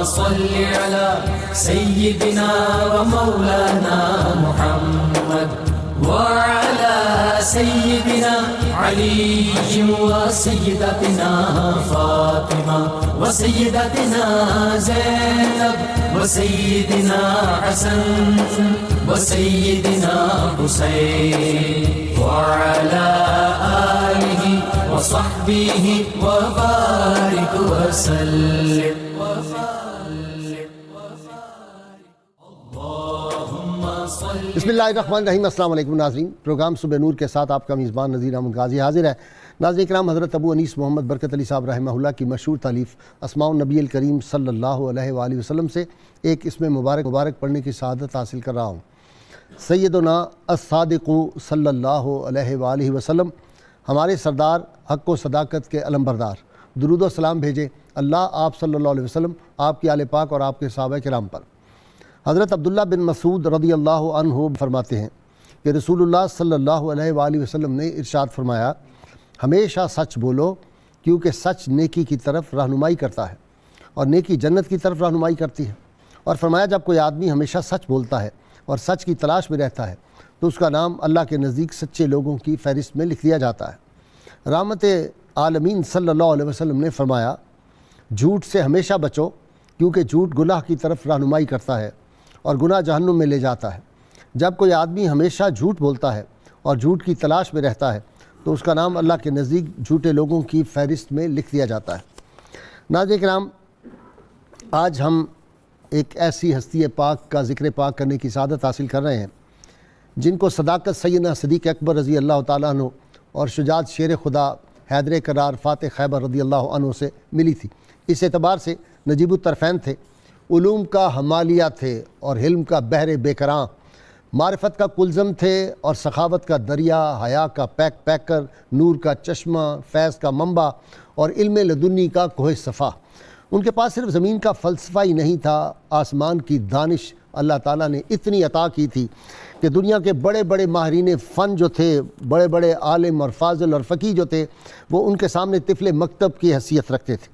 صل على سيدنا ومولانا محمد وعلى سيدنا علي وسيدتنا فاطمة وسيدتنا زينب وسيدنا حسن وسيدنا حسين وعلى آله وصحبه وبارك وسلم. بسمillahirrahmanirrahim. السلام علیکم ناظرین. پروگرام صبح نور کے ساتھ آپ کا میزبان نذیر احمد غازی حاضر ہے. ناظرین کرام، حضرت ابو انیس محمد برکت علی صاحب رحمہ اللہ کی مشہور تالیف اسماء النبی الکریم صلی اللہ علیہ وآلہ وسلم سے ایک اسم مبارک پڑھنے کی سعادت حاصل کر رہا ہوں. سیدنا الصادق صلی اللہ علیہ وآلہ وسلم، ہمارے سردار حق و صداقت کے علمبردار، درود و سلام بھیجے اللہ آپ صلی اللہ علیہ وسلم، آپ کی آل پاک اور آپ کے صحابہ کرام پر. حضرت عبداللہ بن مسعود رضی اللہ عنہ فرماتے ہیں کہ رسول اللہ صلی اللہ علیہ وآلہ وسلم نے ارشاد فرمایا، ہمیشہ سچ بولو کیونکہ سچ نیکی کی طرف رہنمائی کرتا ہے اور نیکی جنت کی طرف رہنمائی کرتی ہے. اور فرمایا جب کوئی آدمی ہمیشہ سچ بولتا ہے اور سچ کی تلاش میں رہتا ہے تو اس کا نام اللہ کے نزدیک سچے لوگوں کی فہرست میں لکھ دیا جاتا ہے. رحمت عالمین صلی اللہ علیہ وسلم نے فرمایا، جھوٹ سے ہمیشہ بچو کیونکہ جھوٹ گناہ کی طرف رہنمائی کرتا ہے اور گناہ جہنم میں لے جاتا ہے. جب کوئی آدمی ہمیشہ جھوٹ بولتا ہے اور جھوٹ کی تلاش میں رہتا ہے تو اس کا نام اللہ کے نزدیک جھوٹے لوگوں کی فہرست میں لکھ دیا جاتا ہے. ناظرین کرام، آج ہم ایک ایسی ہستی پاک کا ذکر پاک کرنے کی سعادت حاصل کر رہے ہیں جن کو صداقت سیدنا صدیق اکبر رضی اللہ تعالیٰ عنہ اور شجاعت شیر خدا حیدر کرار فاتح خیبر رضی اللہ عنہ سے ملی تھی. اس اعتبار سے نجیب الطرفین تھے، علوم کا حمالیہ تھے اور حلم کا بحر بے کراں، معرفت کا کلزم تھے اور سخاوت کا دریا، حیا کا پیکر، نور کا چشمہ، فیض کا منبع اور علم لدنی کا کوہ صفا. ان کے پاس صرف زمین کا فلسفہ ہی نہیں تھا، آسمان کی دانش اللہ تعالیٰ نے اتنی عطا کی تھی کہ دنیا کے بڑے بڑے ماہرین فن جو تھے، بڑے بڑے عالم اور فاضل اور فقیہ جو تھے، وہ ان کے سامنے طفل مکتب کی حیثیت رکھتے تھے.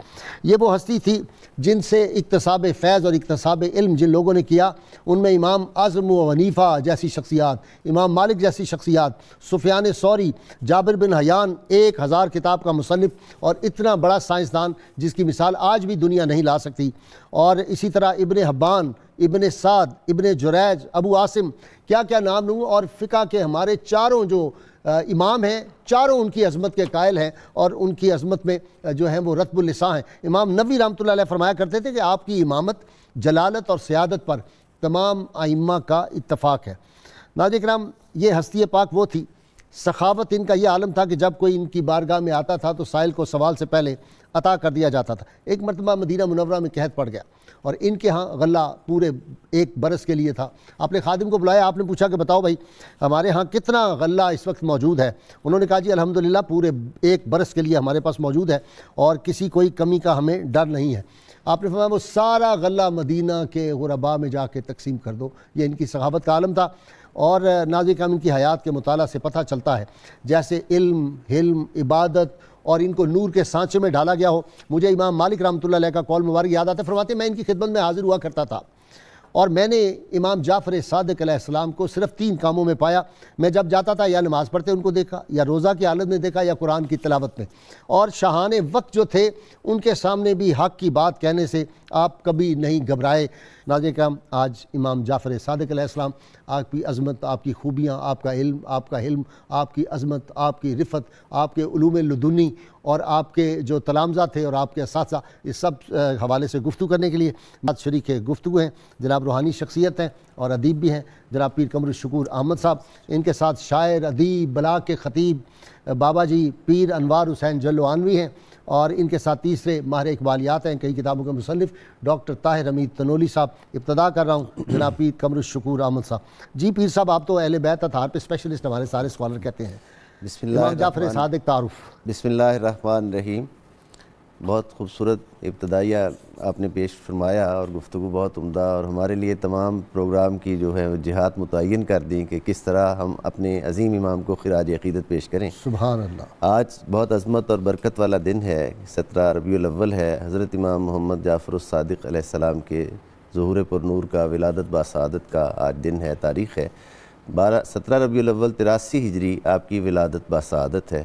یہ وہ ہستی تھی جن سے اکتساب فیض اور اکتساب علم جن لوگوں نے کیا، ان میں امام اعظم و حنیفہ جیسی شخصیات، امام مالک جیسی شخصیات، سفیان ثوری، جابر بن حیان 1000 کتاب کا مصنف اور اتنا بڑا سائنسدان جس کی مثال آج بھی دنیا نہیں لا سکتی، اور اسی طرح ابن حبان، ابن سعد، ابن جریج، ابو عاصم، کیا کیا نام لوں. اور فقہ کے ہمارے چاروں جو امام ہیں، چاروں ان کی عظمت کے قائل ہیں اور ان کی عظمت میں جو ہیں وہ رتب اللساں ہیں. امام نووی رحمۃ اللہ علیہ فرمایا کرتے تھے کہ آپ کی امامت، جلالت اور سیادت پر تمام ائمہ کا اتفاق ہے. ناظرین کرام، یہ ہستی پاک وہ تھی، سخاوت ان کا یہ عالم تھا کہ جب کوئی ان کی بارگاہ میں آتا تھا تو سائل کو سوال سے پہلے عطا کر دیا جاتا تھا. ایک مرتبہ مدینہ منورہ میں قحط پڑ گیا اور ان کے ہاں غلہ پورے 1 برس کے لیے تھا. آپ نے خادم کو بلایا، آپ نے پوچھا کہ بتاؤ بھائی ہمارے ہاں کتنا غلہ اس وقت موجود ہے؟ انہوں نے کہا جی الحمدللہ پورے 1 برس کے لیے ہمارے پاس موجود ہے اور کسی کوئی کمی کا ہمیں ڈر نہیں ہے. آپ نے فرمایا وہ سارا غلہ مدینہ کے غرباء میں جا کے تقسیم کر دو. یہ ان کی سخاوت کا عالم تھا. اور ناظرین کرام، ان کی حیات کے مطالعہ سے پتہ چلتا ہے جیسے علم، حلم، عبادت اور ان کو نور کے سانچے میں ڈالا گیا ہو. مجھے امام مالک رحمۃ اللہ علیہ کا قول مبارک یاد آتا ہے. فرماتے ہیں میں ان کی خدمت میں حاضر ہوا کرتا تھا اور میں نے امام جعفر صادق علیہ السلام کو صرف 3 کاموں میں پایا. میں جب جاتا تھا یا نماز پڑھتے ان کو دیکھا، یا روزہ کی حالت میں دیکھا، یا قرآن کی تلاوت میں. اور شاہان وقت جو تھے ان کے سامنے بھی حق کی بات کہنے سے آپ کبھی نہیں گھبرائے. ناظرین کرام، آج امام جعفر صادق علیہ السلام، آپ کی عظمت، آپ کی خوبیاں، آپ کا علم، آپ کا حلم، آپ کی عظمت، آپ کی رفت، آپ کے علوم لدنی اور آپ کے جو تلامذہ تھے اور آپ کے اساتذہ، اس سب حوالے سے گفتگو کرنے کے لیے بات شریک گفتگو ہیں. جناب روحانی شخصیت ہیں اور ادیب بھی ہیں، جناب پیر قمر الشکور احمد صاحب. ان کے ساتھ شاعر، ادیب، بلاغ کے خطیب بابا جی پیر انوار حسین جلوانوی ہیں، اور ان کے ساتھ تیسرے ماہر اقبالیات ہیں، کئی کتابوں کے مصنف ڈاکٹر طاہر حمید تنولی صاحب. ابتدا کر رہا ہوں جناب پیر قمر الشکور احمد صاحب. جی پیر صاحب، آپ تو اہل بیت اطہار پہ اسپیشلسٹ، ہمارے سارے اسکالر کہتے ہیں. بسم اللہ امام جعفر صادق تعارف. بسم اللہ الرحمن الرحیم. بہت خوبصورت ابتدائیہ آپ نے پیش فرمایا اور گفتگو بہت عمدہ، اور ہمارے لیے تمام پروگرام کی جو ہے جہات متعین کر دیں کہ کس طرح ہم اپنے عظیم امام کو خراج عقیدت پیش کریں۔ سبحان اللہ۔ آج بہت عظمت اور برکت والا دن ہے، 17 ربیع الاول ہے، حضرت امام محمد جعفر الصادق علیہ السلام کے ظہور پر نور کا، ولادت باسعادت کا آج دن ہے، تاریخ ہے 17 ربیع الاول 83 ہجری آپ کی ولادت باسعادت ہے۔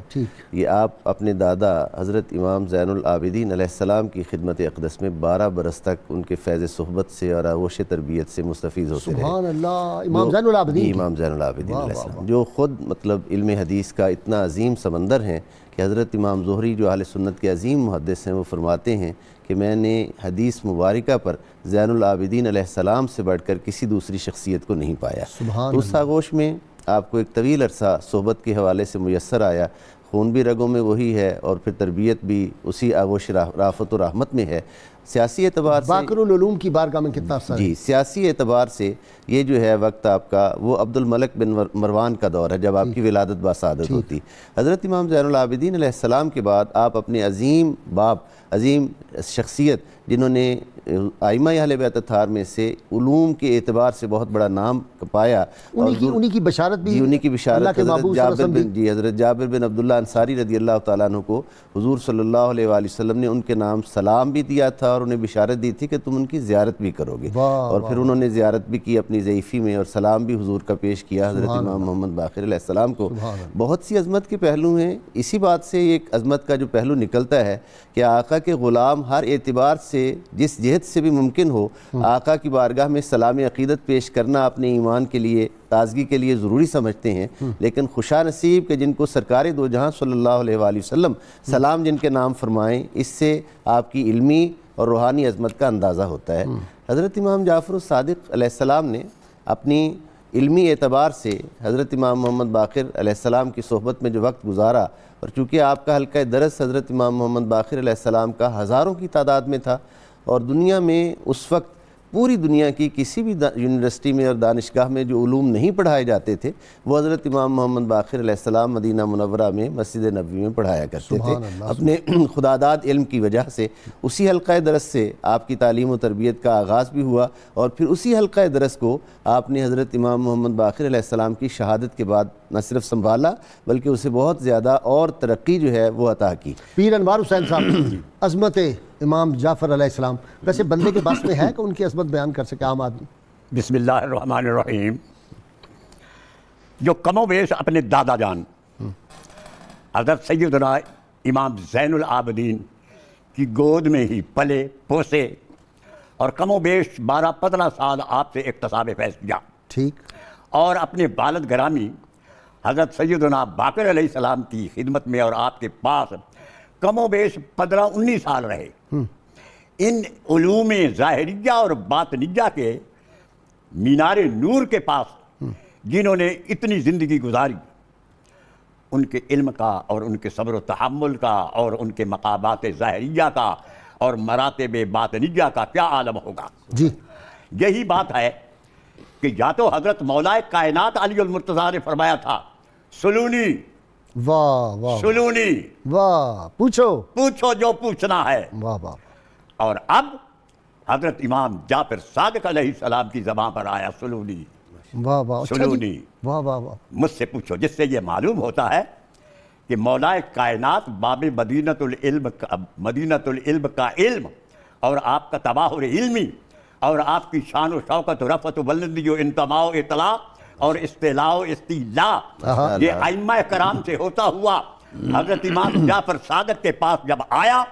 یہ آپ اپنے دادا حضرت امام زین العابدین علیہ السلام کی خدمت اقدس میں 12 برس تک ان کے فیض صحبت سے اور آغوش تربیت سے مستفیض ہوتے رہے۔ سبحان اللہ۔ امام زین العابدین، امام زین العابدین علیہ السلام جو خود مطلب علم حدیث کا اتنا عظیم سمندر ہیں کہ حضرت امام زہری جو اہل سنت کے عظیم محدث ہیں وہ فرماتے ہیں کہ میں نے حدیث مبارکہ پر زین العابدین علیہ السلام سے بڑھ کر کسی دوسری شخصیت کو نہیں پایا۔ سبحان اس آغوش میں آپ کو ایک طویل عرصہ صحبت کے حوالے سے میسر آیا، خون بھی رگوں میں وہی ہے اور پھر تربیت بھی اسی آغوش رافت و رحمت میں ہے۔ سیاسی اعتبار سے باقر العلوم کی بارگاہ میں کتنا عرصہ؟ جی، سیاسی اعتبار سے یہ جو ہے وقت آپ کا وہ عبد الملک بن مروان کا دور ہے جب آپ کی ولادت باسعادت ہوتی۔ حضرت امام زین العابدین علیہ السلام کے بعد آپ اپنے عظیم باپ، عظیم شخصیت جنہوں نے ائمہ اہل بیت اطہار میں سے علوم کے اعتبار سے بہت بڑا نام پایا، انہی کی بشارت بھی، انہی کی بشارت اللہ کے محبوب صلی اللہ علیہ وسلم حضرت جابر بن عبداللہ انصاری رضی اللہ تعالیٰ عنہ کو حضور صلی اللہ علیہ وآلہ وسلم نے ان کے نام سلام بھی دیا تھا اور انہیں بشارت دی تھی کہ تم ان کی زیارت بھی کرو گے، اور پھر انہوں نے زیارت بھی کی اپنی ضعیفی میں اور سلام بھی حضور کا پیش کیا حضرت امام محمد باقر علیہ السلام کو۔ بہت سی عظمت کے پہلو ہیں، اسی بات سے ایک عظمت کا جو پہلو نکلتا ہے کہ آقا کے غلام ہر اعتبار سے جس جہت سے بھی ممکن ہو آقا کی بارگاہ میں سلام عقیدت پیش کرنا اپنے ایمان کے لیے، تازگی کے لیے ضروری سمجھتے ہیں، لیکن خوشا نصیب کہ جن کو سرکار دو جہاں صلی اللہ علیہ وآلہ وسلم سلام جن کے نام فرمائیں، اس سے آپ کی علمی اور روحانی عظمت کا اندازہ ہوتا ہے۔ حضرت امام جعفر الصادق علیہ السلام نے اپنی علمی اعتبار سے حضرت امام محمد باقر علیہ السلام کی صحبت میں جو وقت گزارا، اور چونکہ آپ کا حلقہ درس حضرت امام محمد باقر علیہ السلام کا ہزاروں کی تعداد میں تھا، اور دنیا میں اس وقت پوری دنیا کی کسی بھی یونیورسٹی میں اور دانشگاہ میں جو علوم نہیں پڑھائے جاتے تھے وہ حضرت امام محمد باقر علیہ السلام مدینہ منورہ میں مسجد نبوی میں پڑھایا کرتے تھے۔ اپنے خداداد علم کی وجہ سے اسی حلقہ درس سے آپ کی تعلیم و تربیت کا آغاز بھی ہوا، اور پھر اسی حلقہ درس کو آپ نے حضرت امام محمد باقر علیہ السلام کی شہادت کے بعد نہ صرف سنبھالا بلکہ اسے بہت زیادہ اور ترقی جو ہے وہ عطا کی۔ پیر انوار حسین صاحب، عظمت امام جعفر علیہ السلام ویسے بندے کے بس میں ہے کہ ان کی عظمت بیان کر سکے عام آدمی؟ بسم اللہ الرحمن الرحیم۔ جو کم و بیش اپنے دادا جان حضرت سیدنا امام زین العابدین کی گود میں ہی پلے پوسے اور کم و بیش 12-15 سال آپ سے اکتساب فیض کیا، ٹھیک، اور اپنے والد گرامی حضرت سیدنا باقر علیہ السلام کی خدمت میں اور آپ کے پاس کم و بیش 15-19 سال رہے۔ ان علوم ظاہریہ اور باطنیہ کے مینار نور کے پاس جنہوں نے اتنی زندگی گزاری، ان کے علم کا اور ان کے صبر و تحمل کا اور ان کے مقامات ظاہریہ کا اور مراتب باطنیہ کا کیا عالم ہوگا۔ جی، یہی بات ہے کہ یا تو حضرت مولا کائنات علی المرتضیٰ نے فرمایا تھا سلونی، واہ واہ سلونی، واہ، پوچھو جو پوچھنا ہے، واہ واہ، اور اب حضرت امام جعفر صادق علیہ السلام کی زبان پر آیا سلونی، واہ واہ، اچھا جی، سلونی، واہ واہ واہ، مجھ سے پوچھو، جس سے یہ معلوم ہوتا ہے کہ مولا کائنات باب مدینۃ العلم کا علم اور آپ کا تباہر علمی اور آپ کی شان و شوکت و رفعت و بلندی و انتماء و اطلاع اور استعلاء و استیلاء یہ ائمہ کرام سے ہوتا ہوا حضرت امام جعفر صادق کے پاس جب آیا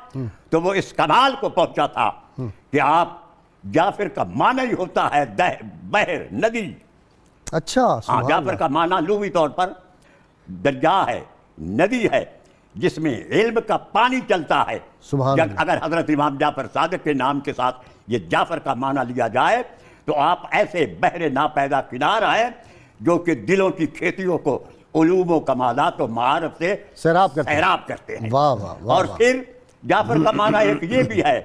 تو وہ اس کمال کو پہنچا تھا کہ آپ جعفر کا معنی ہی ہوتا ہے بحر، ندی۔ اچھا، ہاں، جعفر کا معنی لغوی طور پر دریا ہے، ندی ہے جس میں علم کا پانی چلتا ہے۔ سبحان اللہ۔ اگر حضرت امام جعفر صادق کے نام کے ساتھ یہ جعفر کا معنی لیا جائے تو آپ ایسے بحر ناپیدا کنار ہیں جو کہ دلوں کی کھیتیوں کو علوم و کمالات و معارف سے سیراب کرتے ہیں۔ واہ واہ واہ، اور پھر جعفر کا معنی ایک یہ بھی ہے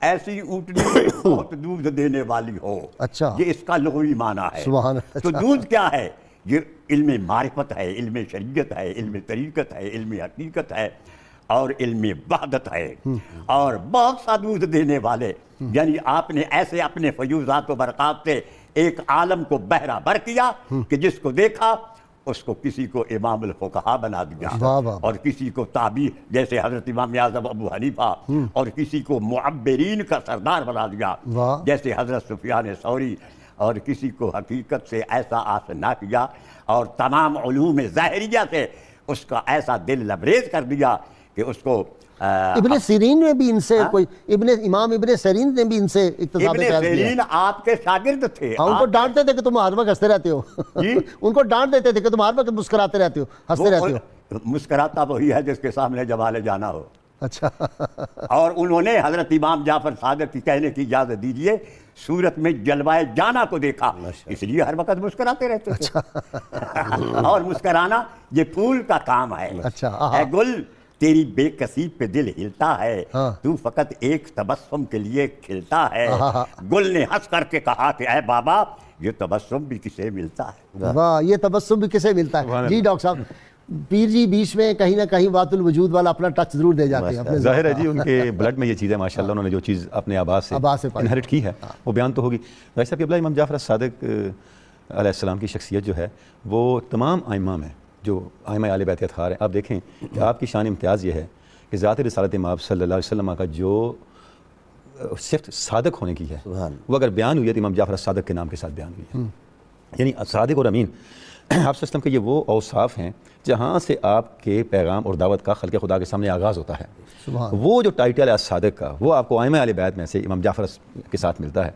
ایسی اونٹنی بہت دودھ دینے والی ہو، اچھا، یہ اس کا لغوی معنی ہے۔ سبحان اللہ۔ تو دودھ کیا ہے؟ یہ علم معرفت ہے، علم شریعت ہے، علم طریقت ہے، علم حقیقت ہے، اور علم وحدت ہے اور بہت سا دودھ دینے والے، یعنی آپ نے ایسے اپنے فیوزات و برکات سے ایک عالم کو بہرہ بر کیا کہ جس کو دیکھا اس کو کسی کو امام الفقہا بنا دیا اور کسی کو تابعی جیسے حضرت امام اعظم ابو حنیفہ اور کسی کو معبرین کا سردار بنا دیا جیسے حضرت سفیان ثوری اور کسی کو حقیقت سے ایسا آشنا کیا اور تمام علوم ظاہریہ سے اس کا ایسا دل لبریز کر دیا کہ اس کو ابن سیرین نے بھی ان سے کوئی امام ابن سیرین نے بھی ان سے اقتصاد ابن سیرین آپ کے شاگرد تھے، ان کو ڈانٹتے تھے کہ تم ہر وقت ہنستے رہتے ہو، ان کو ڈانٹ دیتے تھے کہ تم ہر وقت مسکراتے رہتے ہو، ہنستے رہتے ہو۔ مسکراتا وہی ہے جس کے سامنے جمال جانا ہو۔ اچھا، اور انہوں نے حضرت امام جعفر صادق کی کہنے کی اجازت دیجیے صورت میں جلوائے جانا کو دیکھا، اس لیے ہر وقت مسکراتے رہتے تھے۔ اور مسکرانا یہ پھول کا کام ہے۔ اے گل تیری بے کسی پہ دل ہلتا ہے، تو فقط ایک تبسم کے لیے کھلتا ہے۔ گل نے ہنس کر کے کہا کہ اے بابا یہ تبسم بھی کسے ملتا ہے؟ واہ، یہ تبسم بھی کسے ملتا ہے۔ جی ڈاکٹر صاحب، پیر جی بیچ میں کہیں نہ کہیں وات الوجود والا اپنا ٹچ ضرور دے جاتے ہیں۔ ظاہر ہے جی ان کے بلڈ میں یہ چیز ہے ماشاءاللہ، انہوں نے جو چیز اپنے آبا سے انہیرٹ کی ہے وہ بیان تو ہوگی۔ بھائی صاحب قبلہ امام جعفر صادق علیہ السلام کی شخصیت جو ہے وہ تمام ائمہ میں جو ائمہ اہل بیت اطہار ہیں، آپ دیکھیں کہ آپ کی شان امتیاز یہ ہے کہ ذات رسالت مآب صلی اللہ علیہ وسلم کا جو صفت صادق ہونے کی ہے وہ اگر بیان ہوئی ہے تو امام جعفر صادق کے نام کے ساتھ بیان ہوئی ہے۔ یعنی صادق اور امین آپ صلی کے یہ وہ اوصاف ہیں جہاں سے آپ کے پیغام اور دعوت کا خلق خدا کے سامنے آغاز ہوتا ہے۔ وہ جو ٹائٹل ہے صادق کا وہ آپ کو ائمہ اہل بیت میں سے امام جعفر کے ساتھ ملتا ہے،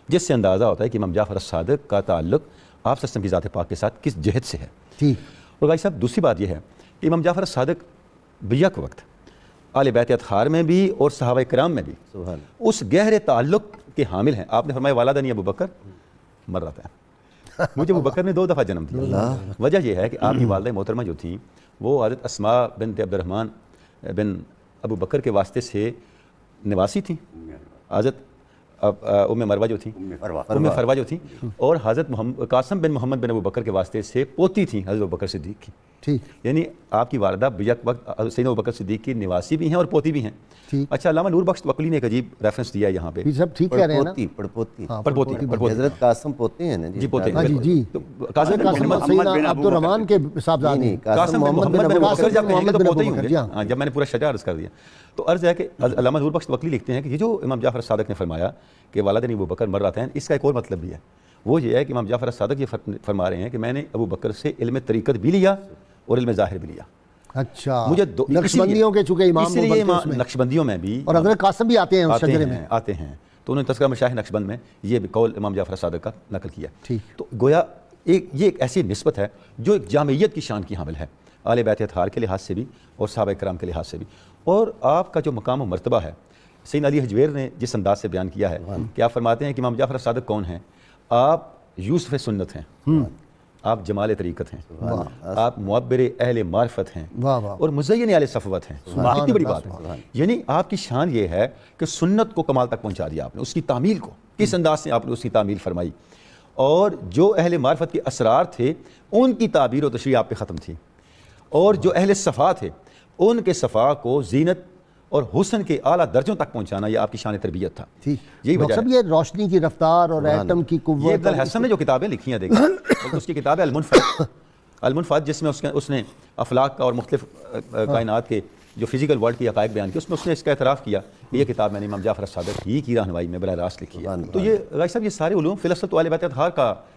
جس سے اندازہ ہوتا ہے کہ امام جعفر صادق کا تعلق آپ صلی کی ذات پاک کے ساتھ کس جہت سے ہے۔ اور بھائی صاحب دوسری بات یہ ہے کہ امام جعفر صادق بیک وقت اہل بیت اطہار میں بھی اور صحابہ کرام میں بھی اس گہرے تعلق کے حامل ہیں۔ آپ نے فرمایا والدنی ابو بکر مرتین، مجھے ابو بکر نے 2 دفعہ جنم دیا۔ وجہ یہ ہے کہ آپ کی والدہ محترمہ جو تھیں وہ حضرت اسماء بنت عبد الرحمن بن ابو بکر کے واسطے سے نواسی تھیں، حضرت ام مروہ جو تھیں، ام فروہ جو تھیں، اور حضرت قاسم بن محمد بن ابو بکر کے واسطے سے پوتی تھیں حضرت ابو بکر صدیق کی۔ یعنی آپ کی والدہ بیک وقت سیدنا ابو بکر صدیق کی نواسی بھی ہیں اور پوتی بھی ہیں۔ اچھا، علامہ نور بخش وکلی نے ایک عجیب ریفرنس دیا ہے یہاں پہ، سب ٹھیک کہہ رہے ہیں نا، پڑپوتی حضرت قاسم پوتے ہیں نا جی، پوتے ہیں جی، قاسم سیدنا عبد الرحمن کے صاحبزادے قاسم بن محمد بن ابو بکر جب پوتے ہی ہوں گے، جب میں نے پورا شجاع عرض کر دیا تو عرض ہے کہ علامہ نور بخش وکلی لکھتے ہیں کہ یہ جو امام جعفر صادق نے فرمایا کہ والدین ابو بکر مرتین، اس کا ایک اور مطلب بھی ہے، وہ یہ ہے کہ امام جعفر صادق یہ فرما رہے ہیں کہ میں نے ابو بکر سے علم طریقت بھی لیا اور علم ظاہر بھی لیا۔ اچھا، مجھے نقشبندیوں کے چونکہ امام نقشبندیوں میں بھی اور حضرت قاسم بھی آتے ہیں شجرے میں آتے ہیں، تو انہوں نے تذکرہ مشایخ نقشبند میں یہ قول امام جعفر صادق کا نقل کیا۔ تو گویا یہ ایک ایسی نسبت ہے جو ایک جامعیت کی شان کی حامل ہے اہل بیت اطہار کے لحاظ سے بھی اور صحابہ کرام کے لحاظ سے بھی۔ اور آپ کا جو مقام و مرتبہ ہے سیدنا علی حجویر نے جس انداز سے بیان کیا ہے کہ آپ فرماتے ہیں کہ امام جعفر صادق کون ہیں؟ آپ یوسف سنت ہیں، آپ جمال طریقت ہیں، آپ معبر اہل معرفت ہیں اور مزین اہل صفوت ہیں۔ کتنی بڑی بات ہے، یعنی آپ کی شان یہ ہے کہ سنت کو کمال تک پہنچا دیا آپ نے، اس کی تعمیل کو کس انداز سے آپ نے اس کی تعمیل فرمائی، اور جو اہل معرفت کے اسرار تھے ان کی تعبیر و تشریح آپ پہ ختم تھی، اور جو اہل صفا تھے ان کے صفا کو زینت اور حسن کے اعلیٰ درجوں تک پہنچانا یہ آپ کی شان تربیت تھا۔ یہی وجہ ہے یہ روشنی کی رفتار اور ایٹم کی قوت۔ یہ ابن الحسن نے جو کتابیں لکھی ہیں دیکھیں، اس کی کتاب ہے المنفعت جس میں اس نے افلاک کا اور مختلف کائنات کے جو فزیکل ورلڈ کی حقائق بیان کی، اس میں اس نے اس کا اعتراف کیا کہ یہ کتاب میں نے امام جعفر صادق ہی کی رہنمائی میں براہ راست لکھی ہے۔ تو یہ غازی صاحب یہ سارے علوم فی الاصل تو اہل بیت اطہار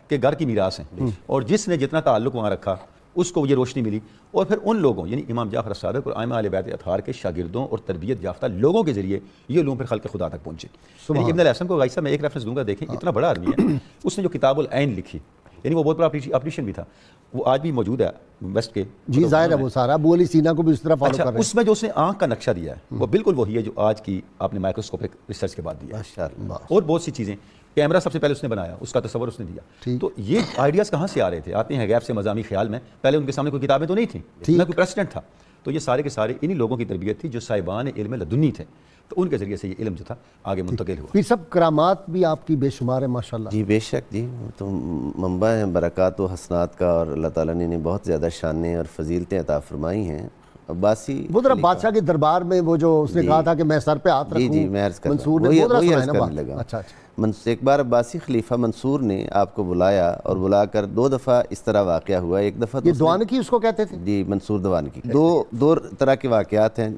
کے گھر کی میراث ہیں، اور جس نے جتنا تعلق وہاں رکھا اس کو یہ روشنی ملی، اور پھر ان لوگوں یعنی امام جعفر صادق اور ائمہ اہل بیت اطہار کے شاگردوں اور تربیت یافتہ لوگوں کے ذریعے یہ علوم پھر خلق خدا تک پہنچے۔ یعنی ابن الحسن کو غازی صاحب میں ایک ریفرنس دوں گا، دیکھیں اتنا بڑا آدمی ہے، اس نے جو کتاب العین لکھی، یعنی وہ بہت بڑا اپریشن بھی تھا، وہ آج بھی موجود ہے ویسٹ کے۔ جی ظاہر ہے، وہ سارا ابو علی سینا کو بھی اس طرح فالو کر رہے ہیں۔ اس میں جو اس نے آنکھ کا نقشہ دیا ہے وہ بالکل وہی ہے جو آج کی آپ نے مائکروسکوپک ریسرچ کے بعد دیا ہے، اور بہت سی چیزیں، کیمرہ سب سے پہلے اس نے بنایا، اس کا تصور اس نے دیا۔ تو یہ آئیڈیاز کہاں سے آ رہے تھے؟ آتے ہیں غیب سے مضامی خیال میں، پہلے ان کے سامنے کوئی کتابیں تو نہیں تھیں، نہ کوئی پریسیڈنٹ تھا، تو یہ سارے کے سارے انہی لوگوں کی تربیت تھی جو صاحبان علم لدنی تھے، تو ان کے ذریعے سے یہ علم جو تھا آگے منتقل ہوا۔ پھر سب کرامات بھی آپ کی بے شمار ہے ماشاءاللہ۔ جی بے شک جی، تو منبع ہیں برکات و حسنات کا، اور اللہ تعالیٰ نے بہت زیادہ شانیں اور فضیلتیں عطا فرمائی ہیں، عباسی وہ ذرا بادشاہ کے دربار میں وہ جو اس نے کہا تھا کہ میں سر پہ ہاتھ رکھوں، جی میں عرض کر منصور نے وہی وہ ذرا عرض سنائے نا کرنے لگا۔ اچھا اچھا، ایک بار عباسی خلیفہ منصور نے آپ کو بلایا اور بلا کر 2 دفعہ اس طرح واقعہ ہوا۔ ایک دفعہ یہ دوانکی اس کو کہتے تھے؟ جی منصور دوانکی۔ دو طرح کے واقعات ہیں۔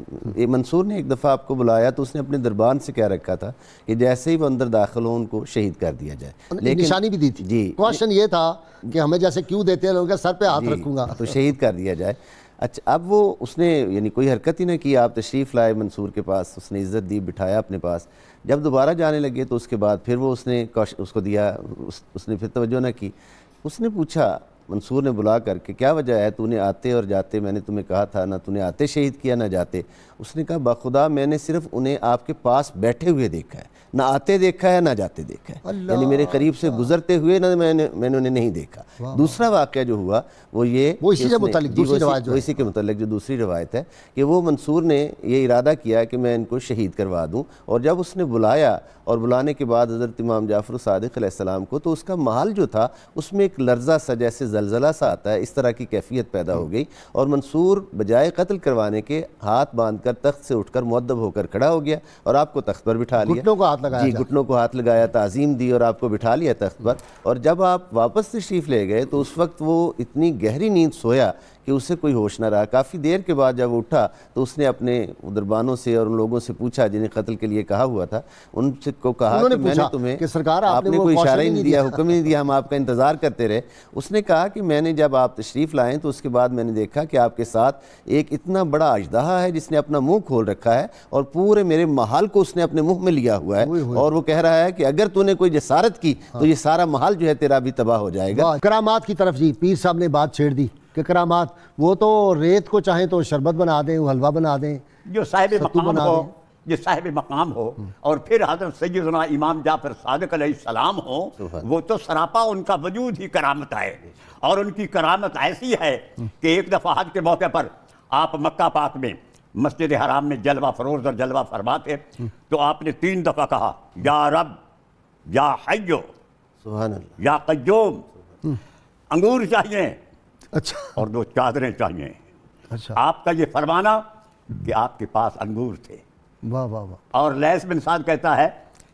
منصور نے ایک دفعہ آپ کو بلایا تو اس نے اپنے دربان سے کہہ رکھا تھا کہ جیسے ہی وہ اندر داخل ہوں ان کو شہید کر دیا جائے، لیکن نشانی بھی دی تھی۔ جی کوشچن یہ تھا کہ ہمیں جیسے کیوں دیتے ہیں لوگ، سر پہ ہاتھ رکھوں گا تو شہید کر دیا جائے۔ اچھا اب وہ اس نے یعنی کوئی حرکت ہی نہ کی، آپ تشریف لائے منصور کے پاس، اس نے عزت دی، بٹھایا اپنے پاس۔ جب دوبارہ جانے لگے تو اس کے بعد پھر وہ اس نے اس کو دیا، اس نے پھر توجہ نہ کی۔ اس نے پوچھا منصور نے بلا کر کہ کیا وجہ ہے، تو نے آتے اور جاتے، میں نے تمہیں کہا تھا نہ تو نے آتے شہید کیا نہ جاتے۔ اس نے کہا بخدا میں نے صرف انہیں آپ کے پاس بیٹھے ہوئے دیکھا ہے، نہ آتے دیکھا ہے نہ جاتے دیکھا ہے، یعنی میرے قریب سے گزرتے ہوئے نہ میں نے انہیں نہیں دیکھا۔ دوسرا واقعہ جو ہوا وہ یہ، وہ اسی سے متعلق دوسری روایت، وہ اسی کے متعلق جو دوسری روایت ہے کہ وہ منصور نے یہ ارادہ کیا کہ میں ان کو شہید کروا دوں، اور جب اس نے بلایا اور بلانے کے بعد حضرت امام جعفر صادق علیہ السلام کو، تو اس کا محل جو تھا اس میں ایک لرزہ سا جیسے زلزلہ سا آتا ہے، اس طرح کی کیفیت پیدا ہو گئی، اور منصور بجائے قتل کروانے کے ہاتھ باندھ کر تخت سے اٹھ کر مؤدب ہو کر کھڑا ہو گیا اور آپ کو تخت پر بٹھا لیا، گھٹنوں کو ہاتھ لگایا، جی گھٹنوں کو ہاتھ لگایا، تعظیم دی اور آپ کو بٹھا لیا تخت پر۔ اور جب آپ واپس تشریف لے گئے تو اس وقت وہ اتنی گہری نیند سویا کہ اسے کوئی ہوش نہ رہا۔ کافی دیر کے بعد جب وہ اٹھا تو اس نے اپنے دربانوں سے اور ان لوگوں سے پوچھا جنہیں قتل کے لیے کہا ہوا تھا، ان سے کو کہا کہ میں نے تمہیں، کہ سرکار آپ نے کوئی اشارہ ہی نہیں دیا، حکم ہی نہیں دیا، ہم آپ کا انتظار کرتے رہے۔ اس نے کہا کہ میں نے جب آپ تشریف لائیں تو اس کے بعد میں نے دیکھا کہ آپ کے ساتھ ایک اتنا بڑا اژدہا ہے جس نے اپنا منہ کھول رکھا ہے اور پورے میرے محل کو اس نے اپنے منہ میں لیا ہوا ہے، اور وہ کہہ رہا ہے کہ اگر تو نے کوئی جسارت کی تو یہ سارا محل جو ہے تیرا بھی تباہ ہو جائے گا۔ کرامات کی طرف جی پیر صاحب نے بات چھیڑ دی کہ کرامات وہ تو ریت کو چاہیں تو شربت بنا دیں، حلوہ بنا دیں، جو صاحب مقام ہو، جو صاحب مقام ہو، اور پھر حضرت سیدنا امام جعفر صادق علیہ السلام ہو، وہ تو سراپا ان کا وجود ہی کرامت ہے، اور ان کی کرامت ایسی ہے کہ ایک دفعہ حج کے موقع پر آپ مکہ پاک میں مسجد حرام میں جلوہ فروز اور جلوہ فرما تھے، تو آپ نے 3 دفعہ کہا یا رب یا حیو سبحان اللہ، یا قیوم، انگور چاہیے اچھا اور 2 چادریں چاہیے۔ اچھا، آپ کا یہ فرمانا کہ آپ کے پاس انگور تھے، واہ واہ واہ، اور لیث بن سعد کہتا ہے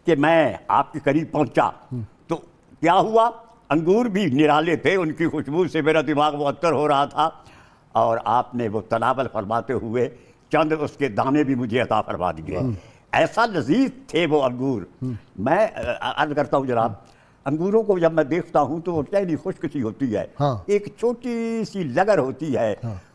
کہ میں آپ کے قریب پہنچا تو کیا ہوا، انگور بھی نرالے تھے، ان کی خوشبو سے میرا دماغ معطر ہو رہا تھا، اور آپ نے وہ تناول فرماتے ہوئے چند اس کے دانے بھی مجھے عطا فرما دیے۔ ایسا لذیذ تھے وہ انگور۔ میں عرض کرتا ہوں جناب، انگوروں کو جب میں دیکھتا ہوں تو وہ ٹہنی خشک سی ہوتی ہے، ایک چھوٹی سی لگر ہوتی ہے،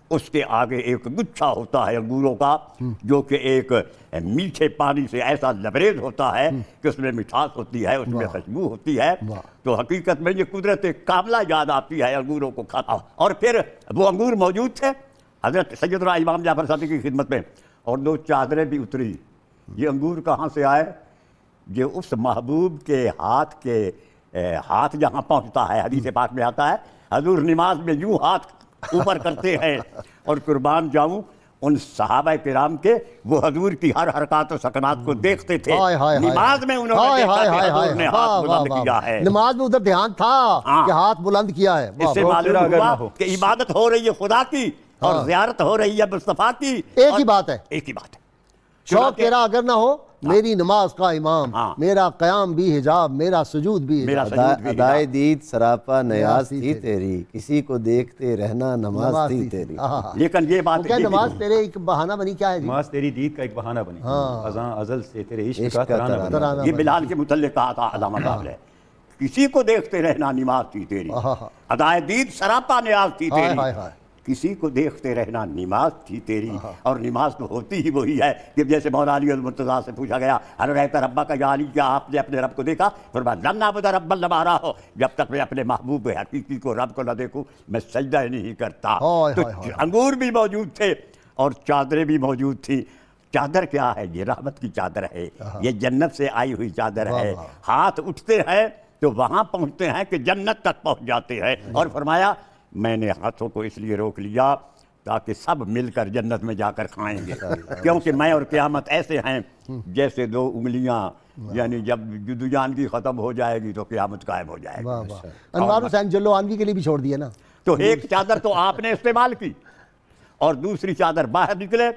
اس کے آگے ایک گچھا ہوتا ہے انگوروں کا جو کہ ایک میٹھے پانی سے ایسا لبریز ہوتا ہے کہ اس میں مٹھاس ہوتی ہے، اس میں خوشبو ہوتی ہے۔ تو حقیقت میں یہ قدرت کاملہ یاد آتی ہے انگوروں کو کھاتا۔ اور پھر وہ انگور موجود تھے حضرت سیدنا امام جعفر صادق کی خدمت میں، اور 2 چادریں بھی اتری۔ یہ انگور کہاں سے آئے؟ یہ اس محبوب کے ہاتھ جہاں پہنچتا ہے، حدیث پاک میں آتا ہے حضور نماز میں یوں ہاتھ اوپر کرتے ہیں، اور قربان جاؤں ان صحابہ کرام کے، وہ حضور کی ہر حرکات و سکنات کو دیکھتے تھے، نماز میں انہوں نے دیکھا کہ حضور نے ہاتھ بلند کیا ہے، نماز میں ادھر دھیان تھا کہ ہاتھ بلند کیا ہے۔ اس سے معلوم ہوا کہ عبادت ہو رہی ہے خدا کی اور زیارت ہو رہی ہے مصطفیٰ کی، ایک ہی بات ہے، ایک ہی بات ہے۔ شوق تیرا اگر نہ ہو میری نماز کا امام، میرا قیام بھی حجاب، میرا سجود بھی حجاب، ادائے دید سراپا نیاز تھی تیری، کسی کو دیکھتے رہنا نماز تھی تیری۔ لیکن یہ بات کیا نماز تیرے ایک بہانہ بنی، کیا ہے؟ نماز تیری دید کا ایک بہانہ بنی، ازاں ازل سے تیرے عشق کا ترانہ بنی۔ یہ بلال کے متعلق کہا تھا علامہ صاحب نے، کسی کو دیکھتے رہنا نماز تھی تیری، ادائے دید سراپا نیاز تھی تیری، کسی کو دیکھتے رہنا نماز تھی تیری۔ اور نماز تو ہوتی ہی وہی ہے کہ جیسے مولانا علی المرتضیٰ سے پوچھا گیا ہر رہتا ربا کا یا علی، کیا آپ نے اپنے رب کو دیکھا؟ فرمایا لن اعبد ربا لما ہو، جب تک میں اپنے محبوب حقیقی کو رب کو نہ دیکھوں میں سجدہ نہیں کرتا۔ تو انگور بھی موجود تھے اور چادریں بھی موجود تھیں۔ چادر کیا ہے؟ یہ رحمت کی چادر ہے، یہ جنت سے آئی ہوئی چادر ہے۔ ہاتھ اٹھتے ہیں تو وہاں پہنچتے ہیں کہ جنت تک پہنچ جاتے ہیں۔ اور فرمایا میں نے ہاتھوں کو اس لیے روک لیا تاکہ سب مل کر جنت میں جا کر کھائیں گے، کیونکہ میں اور قیامت ایسے ہیں جیسے 2 انگلیاں، یعنی جب جدوجہانگی ختم ہو جائے گی تو قیامت قائم ہو جائے گی۔ انوار حسین جلو آنوی کے لیے بھی چھوڑ دیا نا، تو ایک چادر تو آپ نے استعمال کی، اور دوسری چادر باہر نکلے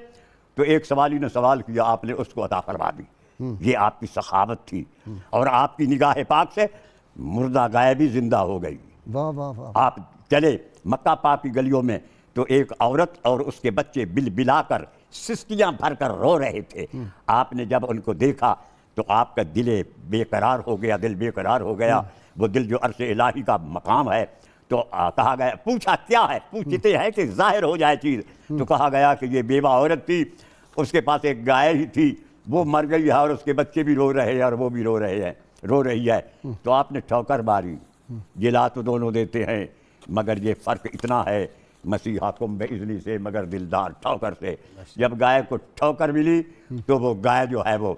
تو ایک سوالی نے سوال کیا، آپ نے اس کو عطا فرما دی. یہ آپ کی سخاوت تھی. اور آپ کی نگاہ پاک سے مردہ گائے بھی زندہ ہو گئی. واہ واہ واہ. آپ چلے مکہ پاک کی گلیوں میں تو ایک عورت اور اس کے بچے بل بلا کر سسکیاں بھر کر رو رہے تھے. آپ نے جب ان کو دیکھا تو آپ کا دل بے قرار ہو گیا، دل بے قرار ہو گیا. وہ دل جو عرش الہی کا مقام ہے. تو کہا گیا، پوچھا کیا ہے، پوچھتے ہیں کہ ظاہر ہو جائے چیز. تو کہا گیا کہ یہ بیوہ عورت تھی، اس کے پاس ایک گائے ہی تھی، وہ مر گئی ہے اور اس کے بچے بھی رو رہے ہیں اور وہ بھی رو رہی ہے. تو آپ نے ٹھوکر ماری. جلا تو دونوں دیتے ہیں مگر یہ فرق اتنا ہے، مسیحاکم باذنی سے مگر دلدار ٹھوکر سے. جب گائے کو ٹھوکر ملی تو وہ گائے جو ہے وہ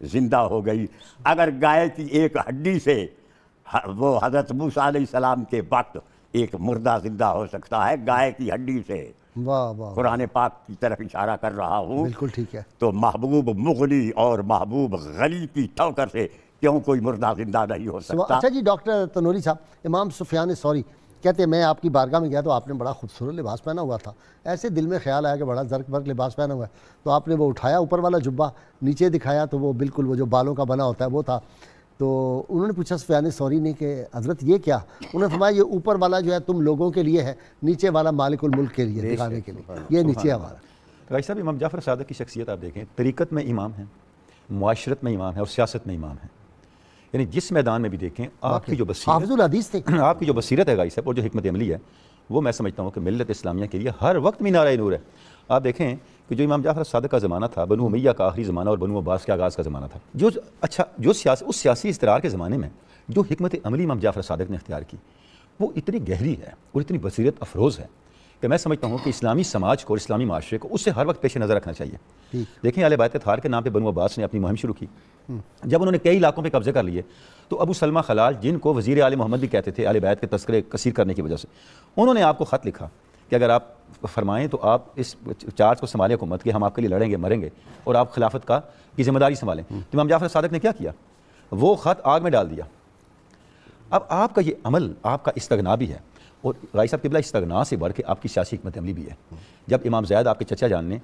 زندہ ہو گئی. اگر گائے کی ایک ہڈی سے وہ حضرت موسیٰ علیہ السلام کے وقت ایک مردہ زندہ ہو سکتا ہے گائے کی ہڈی سے. واہ واہ. قرآن پاک کی طرف اشارہ کر رہا ہوں. بالکل ٹھیک ہے. تو محبوب مغنی اور محبوب غنی کی ٹھوکر سے کیوں کوئی مردہ زندہ نہیں ہو سکتا. اچھا جی ڈاکٹر تنوری صاحب، امام سفیان ثوری کہتے ہیں میں آپ کی بارگاہ میں گیا تو آپ نے بڑا خوبصورت لباس پہنا ہوا تھا. ایسے دل میں خیال آیا کہ بڑا زرق برق لباس پہنا ہوا ہے. تو آپ نے وہ اٹھایا اوپر والا جبہ، نیچے دکھایا تو وہ بالکل وہ جو بالوں کا بنا ہوتا ہے وہ تھا. تو انہوں نے پوچھا سفیان ثوری نے کہ حضرت یہ کیا؟ انہوں نے فرمایا یہ اوپر والا جو ہے تم لوگوں کے لیے ہے، نیچے والا مالک الملک کے لیے دکھانے کے لیے. یہ نیچے ہمارا. بھائی صاحب امام جعفر صادق کی شخصیت آپ دیکھیں، طریقت میں امام ہیں، معاشرت میں امام ہے اور سیاست میں امام ہے. یعنی جس میدان میں بھی دیکھیں آپ کی جو بصیرت، حافظ الحدیث تھے. آپ کی جو بصیرت ہے بھائی صاحب اور جو حکمت عملی ہے وہ میں سمجھتا ہوں کہ ملت اسلامیہ کے لیے ہر وقت مینارۂ نور ہے. آپ دیکھیں کہ جو امام جعفر صادق کا زمانہ تھا، بنو امیہ کا آخری زمانہ اور بنو عباس کے آغاز کا زمانہ تھا، اس سیاسی استقرار کے زمانے میں جو حکمت عملی امام جعفر صادق نے اختیار کی وہ اتنی گہری ہے اور اتنی بصیرت افروز ہے کہ میں سمجھتا ہوں کہ اسلامی سماج کو اور اسلامی معاشرے کو اس سے ہر وقت پیش نظر رکھنا چاہیے. دیکھیں اہل بیت اطہار کے نام پہ بنو عباس نے اپنی مہم شروع کی. جب انہوں نے کئی علاقوں پہ قبضے کر لیے تو ابو سلمہ خلال، جن کو وزیر آل محمد بھی کہتے تھے اہل بیت کے تذکرے کثیر کرنے کی وجہ سے، انہوں نے آپ کو خط لکھا کہ اگر آپ فرمائیں تو آپ اس چارج کو سنبھالیں حکومت کے، ہم آپ کے لیے لڑیں گے مریں گے اور آپ خلافت کی ذمہ داری سنبھالیں. تو امام جعفر صادق نے کیا کیا؟ وہ خط آگ میں ڈال دیا. اب آپ کا یہ عمل آپ کا استغنا بھی ہے اور رائی صاحب قبلہ استغنا سے بڑھ کے آپ کی سیاسی حکمت عملی بھی ہے. جب امام زید آپ کے چچا جان نے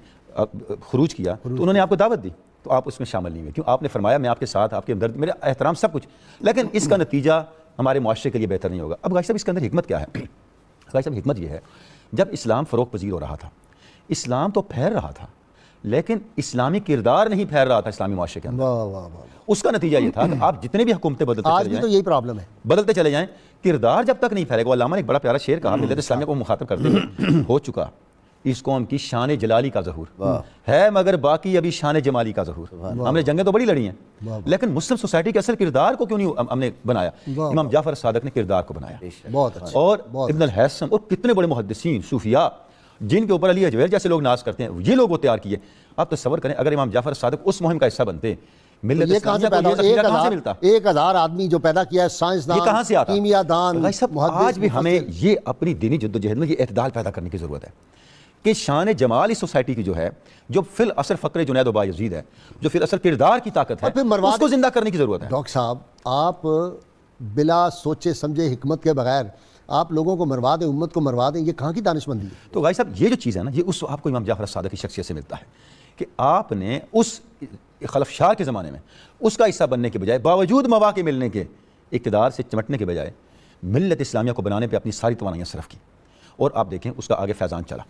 خروج کیا تو انہوں نے آپ کو دعوت دی تو آپ اس میں شامل نہیں ہوئے. کیوں؟ آپ نے فرمایا میں آپ کے ساتھ، آپ کے ہمدرد، میرا احترام سب کچھ، لیکن اس کا نتیجہ ہمارے معاشرے کے لیے بہتر نہیں ہوگا. اب رائی صاحب اس کے اندر حکمت کیا ہے؟ رائی صاحب حکمت یہ ہے، جب اسلام فروغ پذیر ہو رہا تھا، اسلام تو پھیل رہا تھا لیکن اسلامی کردار نہیں پھیل رہا تھا اسلامی معاشرے کے اندر. اس کا نتیجہ یہ تھا کہ آپ جتنے بھی حکومتیں بدلتے چلے جائیں، تو یہی پرابلم ہے، بدلتے چلے جائیں، کردار جب تک نہیں پھیلے گا. علامہ نے ایک بڑا پیارا شعر کہا ملت اسلامیہ کو مخاطب کرتے ہوئے، ہو چکا اس قوم کی شان جلالی کا ظہور ہے مگر باقی ابھی شان جمالی کا ظہور. ہم نے جنگیں تو بڑی لڑی ہیں لیکن مسلم سوسائٹی کے اصل کردار کو کیوں نہیں ہم نے بنایا؟ امام جعفر صادق نے کردار کو بنایا. بہت اچھا. اور ابن الحسن اور کتنے بڑے محدثین صوفیاء جن کے اوپر علی اجویر جیسے لوگ ناز کرتے ہیں، یہ لوگ وہ تیار کیے. آپ تصور کریں اگر امام جعفر صادق اس مہم کا حصہ بنتے، ملت اسلامیہ کو یہ ذخیرہ کہاں سے ملتا؟ 1000 آدمی جو پیدا کیا ہے، سائنسدان، یہ کہاں سے آتا؟ کیمیا دان. آج بھی ہمیں یہ اپنی دینی جدوجہد میں یہ اعتدال پیدا کرنے کی ضرورت ہے کہ شان جمال اس سوسائٹی کی جو ہے، جو فی الاصل فقر جنید و بایزید ہے، جو فی الاصل کردار کی طاقت ہے، اس کو زندہ کرنے کی ضرورت ہے. ڈاکٹر صاحب آپ بلا سوچے سمجھے حکمت کے بغیر آپ لوگوں کو مروا دیں، امت کو مروا دیں، یہ کہاں کی دانش مندی ہے؟ تو بھائی صاحب یہ جو چیز ہے نا، یہ اس آپ کو امام جعفر صادق کی شخصیت سے ملتا ہے کہ آپ نے اس خلفشار کے زمانے میں اس کا حصہ بننے کے بجائے، باوجود مواقع ملنے کے، اقتدار سے چمٹنے کے بجائے ملت اسلامیہ کو بنانے پہ اپنی ساری توانائیاں صرف کی اور آپ دیکھیں اس کا آگے فیضان چلا.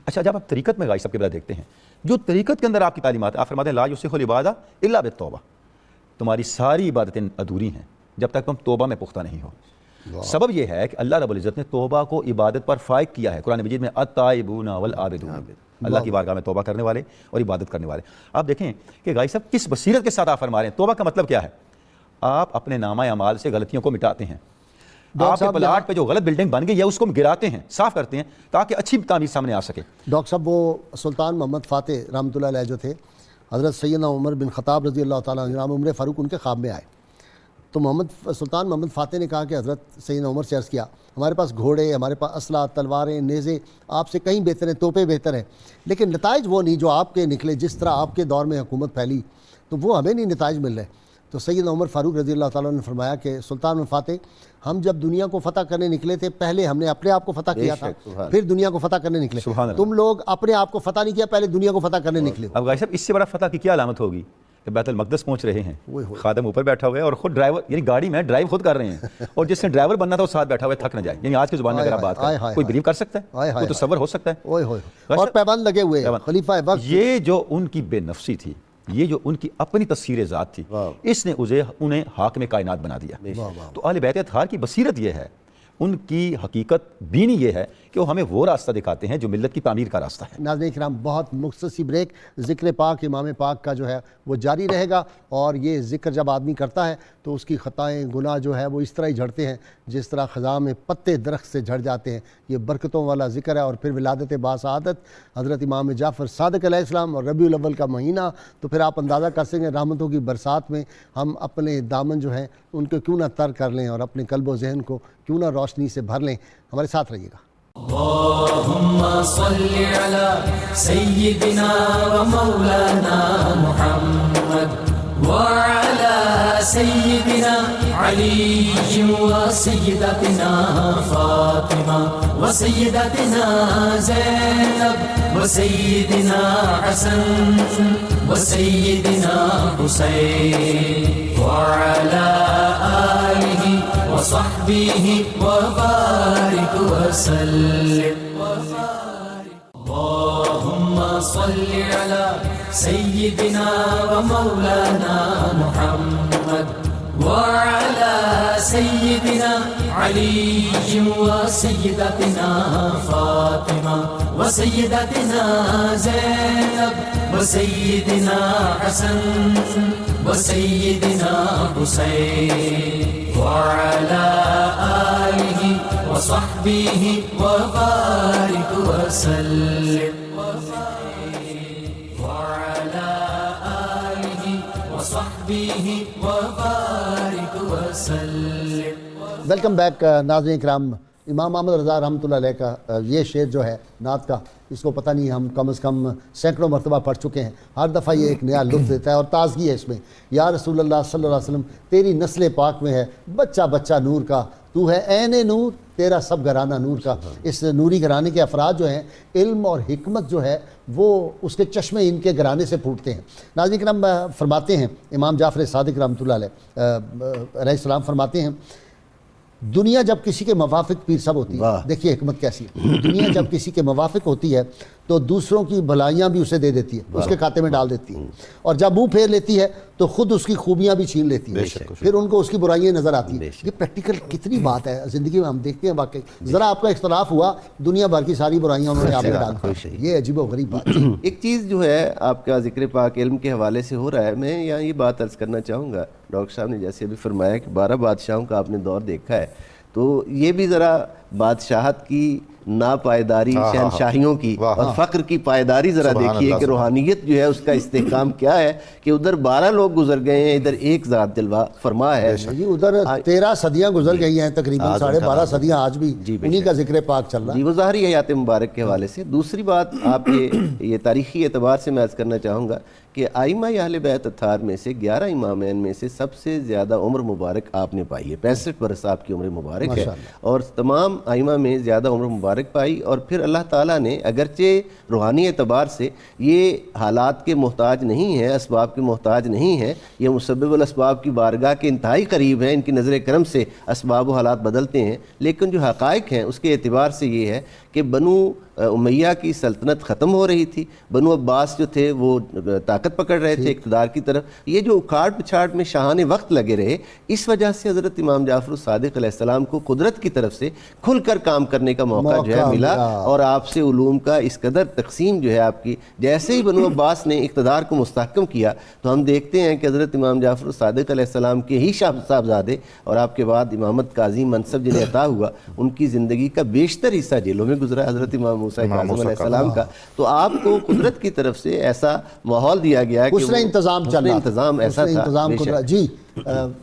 اچھا جب آپ طریقت میں غائی صاحب کے بلا دیکھتے ہیں، جو طریقت کے اندر آپ کی تعلیمات، آپ فرماتے ہیں لا یصح العبادہ الا بالتوبہ، تمہاری ساری عبادتیں ادھوری ہیں جب تک تم توبہ میں پختہ نہیں ہو. سبب یہ ہے کہ اللہ رب العزت نے توبہ کو عبادت پر فائق کیا ہے. قرآن مجید میں التائبون والعابدون، اللہ کی بارگاہ میں توبہ کرنے والے اور عبادت کرنے والے. آپ دیکھیں کہ غائی صاحب کس بصیرت کے ساتھ آپ فرما رہے ہیں. توبہ کا مطلب کیا ہے؟ آپ اپنے نامہ اعمال سے غلطیوں کو مٹاتے ہیں. آپ کے پلاٹ پہ جو غلط بلڈنگ بن گئی ہے اس کو گراتے ہیں، صاف کرتے ہیں تاکہ اچھی تعمیر سامنے آ سکے. ڈاکٹر صاحب وہ سلطان محمد فاتح رحمۃ اللہ علیہ جو تھے، حضرت سیدنا عمر بن خطاب رضی اللہ تعالیٰ عنہ، جناب عمر فاروق ان کے خواب میں آئے تو سلطان محمد فاتح نے کہا کہ حضرت سیدنا عمر سے عرض کیا ہمارے پاس گھوڑے، ہمارے پاس اسلحہ، تلواریں، نیزے آپ سے کہیں بہتر ہیں، توپیں بہتر ہیں، لیکن نتائج وہ نہیں جو آپ کے نکلے. جس طرح آپ کے دور میں حکومت پھیلی تو وہ ہمیں نہیں نتائج مل رہے. تو سیدنا عمر فاروق رضی اللہ تعالیٰ نے فرمایا کہ سلطان فاتح، ہم جب دنیا کو فتح کرنے نکلے تھے پہلے ہم نے اپنے آپ کو فتح کیا تھا، پھر دنیا کو فتح کرنے نکلے. تم لوگ اپنے آپ کو فتح نہیں کیا، پہلے دنیا کو فتح کرنے نکلے. اب غازی صاحب اس سے بڑا فتح کی کیا علامت ہوگی کہ بیت المقدس پہنچ رہے ہیں، خادم اوپر بیٹھا ہوا ہے اور خود ڈرائیور، یعنی گاڑی میں ڈرائیو خود کر رہے ہیں، اور جس نے ڈرائیور بننا تھا وہ ساتھ بیٹھا ہوا ہے، تھک نہ جائے. یعنی آج کی زبان میں اگر آپ بات کریں کوئی بلیو کر سکتا ہے، کوئی تصور ہو سکتا ہے؟ اور پیبند لگے ہوئے خلیفہ وقت. یہ جو ان کی بے نفسی تھی، یہ جو ان کی اپنی تصویر ذات تھی، اس نے انہیں حاکم کائنات بنا دیا. تو اہل بیت اطہار کی بصیرت یہ ہے، ان کی حقیقت بینی یہ ہے کہ وہ ہمیں وہ راستہ دکھاتے ہیں جو ملت کی تعمیر کا راستہ ہے. ناظرین کرام، بہت مختصر بریک. ذکر پاک امام پاک کا جو ہے وہ جاری رہے گا، اور یہ ذکر جب آدمی کرتا ہے تو اس کی خطائیں گناہ جو ہے وہ اس طرح ہی جھڑتے ہیں جس طرح خزاں میں پتے درخت سے جھڑ جاتے ہیں. یہ برکتوں والا ذکر ہے. اور پھر ولادت باسعادت حضرت امام جعفر صادق علیہ السلام اور ربیع الاول کا مہینہ، تو پھر آپ اندازہ کر سکیں گے رحمتوں کی برسات میں ہم اپنے دامن جو ہیں ان کو کیوں نہ تر کر لیں اور اپنے قلب و ذہن کو کیوں نہ روشنی سے بھر لیں. ہمارے ساتھ رہیے گا. اللهم صل على سيدنا ومولانا محمد وعلى سيدنا علي وسيدتنا فاطمة وسيدتنا زينب وسيدنا حسن وسيدنا حسين وعلى آله وصحبه وبارك وسلم. اللهم صل على سيدنا ومولانا محمد وعلى سيدنا علي وسيدتنا فاطمة وسيدتنا زينب وسيدنا حسن وسيدنا حسين وعلى آله وصحبه وبارك وسلم. وعلى آله وصحبه وبارك وسلم. ویلکم بیک ناظرین کرام. امام احمد رضا رحمۃ اللہ علیہ کا یہ شعر جو ہے نعت کا، اس کو پتہ نہیں ہم کم از کم سینکڑوں مرتبہ پڑھ چکے ہیں. ہر دفعہ یہ ایک نیا لطف دیتا ہے اور تازگی ہے اس میں. یا رسول اللہ صلی اللہ علیہ وسلم، تیری نسل پاک میں ہے بچہ بچہ نور کا، تو ہے عین نور، تیرا سب گھرانہ نور کا. اس نوری گھرانے کے افراد جو ہیں، علم اور حکمت جو ہے وہ اس کے چشمے ان کے گھرانے سے پھوٹتے ہیں. ناظرین کرام، فرماتے ہیں امام جعفر صادق رحمۃ اللہ علیہ السلام فرماتے ہیں، دنیا جب کسی کے موافق پیر صاحب ہوتی ہے، دیکھیے حکمت کیسی ہے، دنیا جب کسی کے موافق ہوتی ہے تو دوسروں کی بھلائیاں بھی اسے دے دیتی ہے، اس کے کھاتے میں ڈال دیتی ہے، اور جب منہ پھیر لیتی ہے تو خود اس کی خوبیاں بھی چھین لیتی ہے، پھر ان کو اس کی برائیاں نظر آتی ہیں. یہ پریکٹیکل کتنی بات ہے زندگی میں، ہم دیکھتے ہیں واقعی. ذرا آپ کا اختلاف ہوا، دنیا بھر کی ساری برائیاں انہوں نے آپ میں ڈال دی. یہ عجیب و غریب بات. ایک چیز جو ہے آپ کا ذکر پاک علم کے حوالے سے ہو رہا ہے، میں یہاں یہ بات عرض کرنا چاہوں گا. ڈاکٹر صاحب نے جیسے ابھی فرمایا کہ 12 بادشاہوں کا آپ نے دور دیکھا ہے، تو یہ بھی ذرا بادشاہت کی ناپائیداری، شہنشاہیوں کی اور فقر کی پائیداری ذرا دیکھیے کہ روحانیت جو ہے اس کا استحکام کیا ہے، کہ ادھر 12 لوگ گزر گئے ہیں، ادھر ایک ذات جلوہ فرما ہے. جی ادھر 13 صدیاں گزر گئی ہیں، تقریباً 12.5 صدیاں آج بھی انہی کا ذکر پاک چل رہا ہے. جی وہ ظاہری حیات مبارک کے حوالے سے. دوسری بات آپ یہ تاریخی اعتبار سے میں عرض کرنا چاہوں گا کہ آئمہ اہل بیت اطہار میں سے 11 امامین میں سے سب سے زیادہ عمر مبارک آپ نے پائی ہے. 65 برس آپ کی عمر مبارک ہے، اور تمام آئمہ میں زیادہ عمر مبارک پائی. اور پھر اللہ تعالیٰ نے اگرچہ روحانی اعتبار سے یہ حالات کے محتاج نہیں ہیں، اسباب کے محتاج نہیں ہیں، یہ مسبب الاسباب کی بارگاہ کے انتہائی قریب ہیں، ان کی نظر کرم سے اسباب و حالات بدلتے ہیں، لیکن جو حقائق ہیں اس کے اعتبار سے یہ ہے کہ بنو امیہ کی سلطنت ختم ہو رہی تھی، بنو عباس جو تھے وہ طاقت پکڑ رہے تھے اقتدار کی طرف. یہ جو اکھاڑ پچھاڑ میں شاہانے وقت لگے رہے، اس وجہ سے حضرت امام جعفر الصادق علیہ السلام کو قدرت کی طرف سے کھل کر کام کرنے کا موقع جو ہے ملا، اور آپ سے علوم کا اس قدر تقسیم جو ہے آپ کی. جیسے ہی بنو عباس نے اقتدار کو مستحکم کیا تو ہم دیکھتے ہیں کہ حضرت امام جعفر الصادق علیہ السلام کے ہی صاحبزادے اور آپ کے بعد امامت کا عظیم منصب جنہیں عطا ہوا، ان کی زندگی کا بیشتر حصہ جیلوں میں گزرا حضرت امام موسیٰ کاظم علیہ السلام کا. تو آپ کو قدرت کی طرف سے ایسا ماحول دیا گیا ہے کہ حسن انتظام چل رہا، انتظام ایسا تھا. جی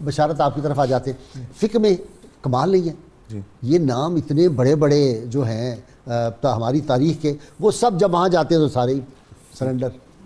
بشارت آپ کی طرف آ جاتے ہیں. فقہ میں کمال نہیں ہے، یہ نام اتنے بڑے بڑے جو ہیں ہماری تاریخ کے، وہ سب جب وہاں جاتے ہیں تو سارے سرنڈر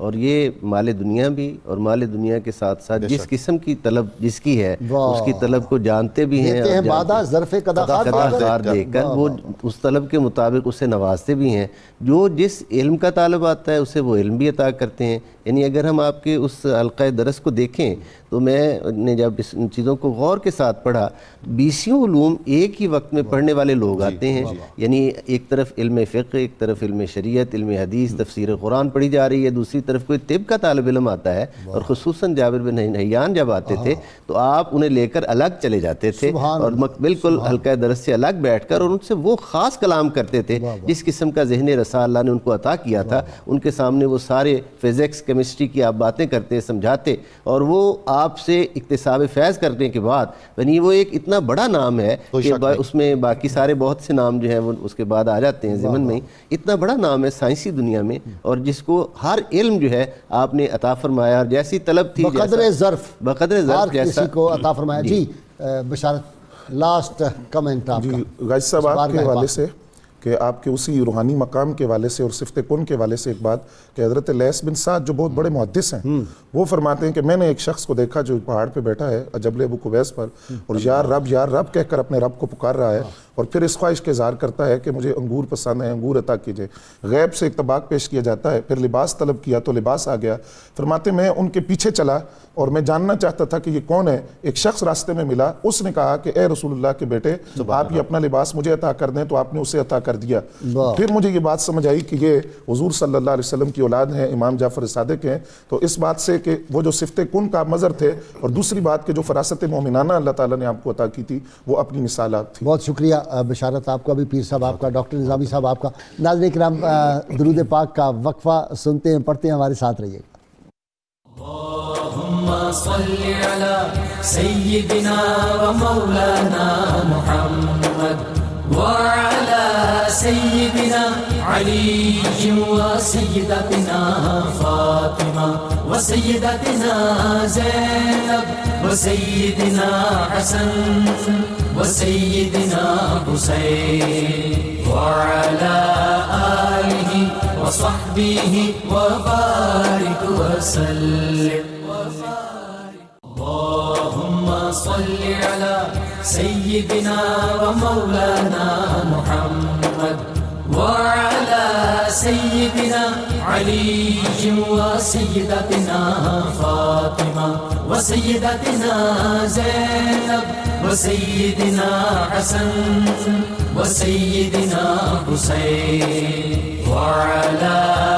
اور یہ مال دنیا بھی اور مال دنیا کے ساتھ ساتھ جس قسم کی طلب جس کی ہے اس کی طلب کو جانتے بھی ہیں بادہ ظرف قداخار دے کر وہ اس طلب کے مطابق اسے نوازتے بھی ہیں. جو جس علم کا طالب آتا ہے اسے وہ علم بھی عطا کرتے ہیں. یعنی اگر ہم آپ کے اس حلقہ درس کو دیکھیں تو میں نے جب ان چیزوں کو غور کے ساتھ پڑھا 20 علوم ایک ہی وقت میں پڑھنے والے لوگ آتے ہیں. یعنی ایک طرف علم فقہ، ایک طرف علم شریعت، علم حدیث، تفسیر قرآن پڑھی جا رہی ہے، دوسری طرف کوئی طب کا طالب علم آتا ہے. اور خصوصاً جابر بن حیان جب آتے تھے تو آپ انہیں لے کر الگ چلے جاتے تھے اور بالکل حلقہ درس سے الگ بیٹھ کر اور ان سے وہ خاص کلام کرتے تھے جس قسم کا ذہن رسا اللہ نے ان کو عطا کیا تھا. ان کے سامنے وہ سارے فزکس کیمسٹری کی آپ باتیں کرتے سمجھاتے اور وہ آپ سے اکتساب فیض کرنے کے بعد یعنی وہ ایک اتنا بڑا نام ہے کہ اس میں باقی سارے بہت سے نام جو ہیں وہ اس کے بعد آ جاتے ہیں ضمن میں. اتنا بڑا نام ہے سائنسی دنیا میں اور جس کو ہر علم جو ہے آپ نے عطا فرمایا اور جیسی طلب تھی بقدر ظرف جیسا کسی کو عطا فرمایا. جی بشارت لاسٹ کمنٹ آپ کا. غازی صاحب آپ کے حوالے سے کہ آپ کے اسی روحانی مقام کے والے سے اور صفت کن کے والے سے ایک بات کہ حضرت لیث بن سعد جو بہت بڑے محدث ہیں وہ فرماتے ہیں کہ میں نے ایک شخص کو دیکھا جو پہاڑ پہ بیٹھا ہے جبل ابو قبیس پر اور یا رب کہہ کر اپنے رب کو پکار رہا ہے اور پھر اس خواہش کا اظہار کرتا ہے کہ مجھے انگور پسند ہے، انگور عطا کیجئے. غیب سے ایک طباق پیش کیا جاتا ہے، پھر لباس طلب کیا تو لباس آ گیا. فرماتے میں ان کے پیچھے چلا اور میں جاننا چاہتا تھا کہ یہ کون ہے. ایک شخص راستے میں ملا، اس نے کہا کہ اے رسول اللہ کے بیٹے آپ یہ اپنا لباس مجھے عطا کر دیں، تو آپ نے اسے عطا کر دیا. پھر مجھے یہ بات سمجھ آئی کہ یہ حضور صلی اللہ علیہ وسلم کی اولاد ہیں، امام جعفر صادق ہیں. تو اس بات سے کہ وہ جو صفت کن کا مظہر تھے اور دوسری بات کہ جو فراست مومنانہ اللہ تعالیٰ نے آپ کو عطا کی تھی وہ اپنی مثالات تھی. بہت شکریہ بشارت آپ کا بھی، پیر صاحب آپ کا، ڈاکٹر نظامی صاحب آپ کا. ناظرین کرام درود پاک کا وقفہ سنتے ہیں، پڑھتے ہیں، ہمارے ساتھ رہیے گا. اللهم صل على سيدنا ومولانا محمد وعلى سيدنا علي وسيدتنا فاطمة وسيدتنا زينب وسيدنا حسن وسيدنا حسين وعلى آله وصحبه وبارك وسلم. اللهم صل على سيدنا ومولانا محمد وعلى سيدنا علي وسيدتنا فاطمة وسيدتنا زينب وسيدنا حسن وسيدنا حسين وعلى